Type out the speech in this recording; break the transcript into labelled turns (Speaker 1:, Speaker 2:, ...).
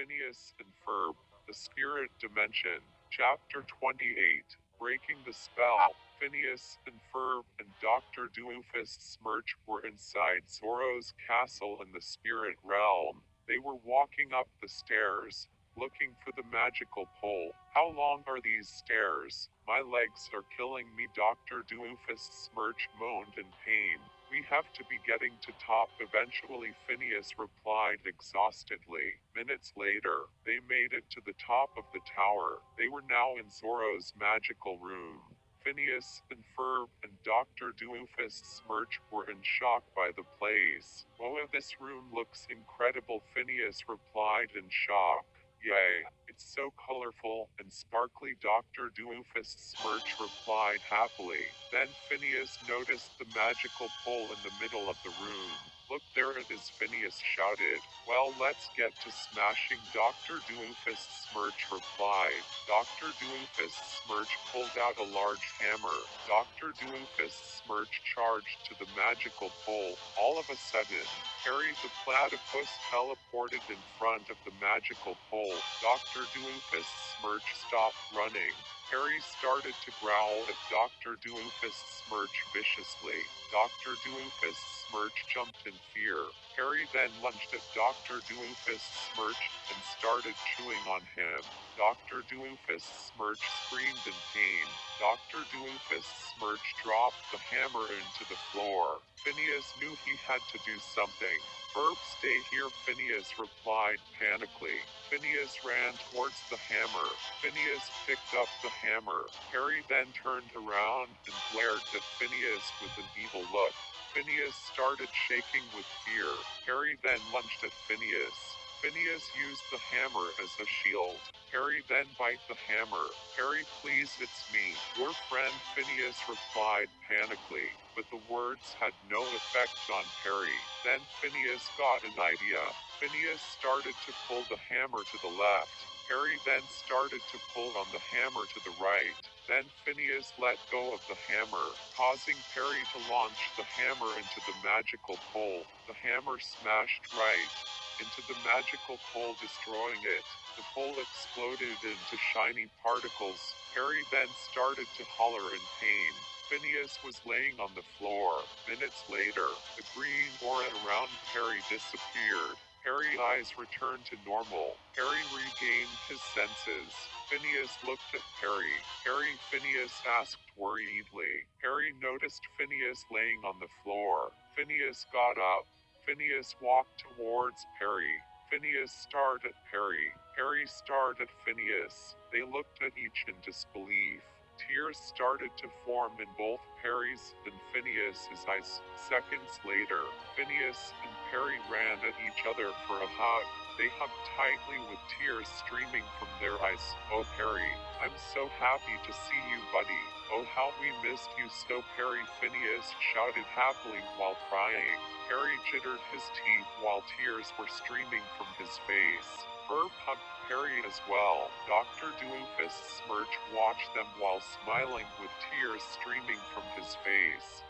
Speaker 1: Phineas and Ferb, The Spirit Dimension, Chapter 28, Breaking the Spell. Phineas and Ferb and Dr. Doofus Smirch were inside Zorro's castle in the spirit realm. They were walking up the stairs, looking for the magical pole. How long are these stairs? My legs are killing me, Dr. Doofus Smirch moaned in pain. We have to be getting to top eventually, Phineas replied exhaustedly. Minutes later, they made it to the top of the tower. They were now in Zorro's magical room. Phineas and Ferb and Dr. Doofus Smirch were in shock by the place. "Oh, this room looks incredible," Phineas replied in shock. "Yay, it's so colorful and sparkly," Dr. Doofus Smirch replied happily. Then Phineas noticed the magical pole in the middle of the room. "Look, there it is," Phineas shouted. "Well, let's get to smashing," Dr. Doofus Smirch replied. Dr. Doofus Smirch pulled out a large hammer. Dr. Doofus Smirch charged to the magical pole. All of a sudden, Harry the platypus teleported in front of the magical pole. Dr. Doofus Smirch stopped running. Harry started to growl at Dr. Doofus Smirch viciously. Dr. Doofus Smirch jumped in fear. Harry then lunged at Dr. Doofus Smirch and started chewing on him. Dr. Doofus Smirch screamed in pain. Dr. Doofus Smirch dropped the hammer into the floor. Phineas knew he had to do something. "Ferb, stay here," Phineas replied panically. Phineas ran towards the hammer. Phineas picked up the hammer. Harry then turned around and glared at Phineas with an evil look. Phineas started shaking with fear. Harry then lunged at Phineas. Phineas used the hammer as a shield. Harry then bit the hammer. "Harry, please, it's me, your friend," Phineas replied panically. But the words had no effect on Harry. Then Phineas got an idea. Phineas started to pull the hammer to the left. Harry then started to pull on the hammer to the right. Then Phineas let go of the hammer, causing Harry to launch the hammer into the magical pole. The hammer smashed right into the magical pole, destroying it. The pole exploded into shiny particles. Harry then started to holler in pain. Phineas was laying on the floor. Minutes later, the green aura around Harry disappeared. Harry's eyes returned to normal. Harry regained his senses. Phineas looked at Harry. "Harry," Phineas asked worriedly. Harry noticed Phineas laying on the floor. Phineas got up. Phineas walked towards Harry. Phineas stared at Harry. Harry stared at Phineas. They looked at each in disbelief. Tears started to form in both Harry's and Phineas's eyes. Seconds later, Phineas and Harry ran at each other for a hug. They hugged tightly with tears streaming from their eyes. "Oh, Harry, I'm so happy to see you, buddy. Oh, how we missed you so, Harry," Phineas shouted happily while crying. Harry jittered his teeth while tears were streaming from his face. Ferb hugged Harry as well. Dr. Doofus Smirch watched them while smiling with tears streaming from his face.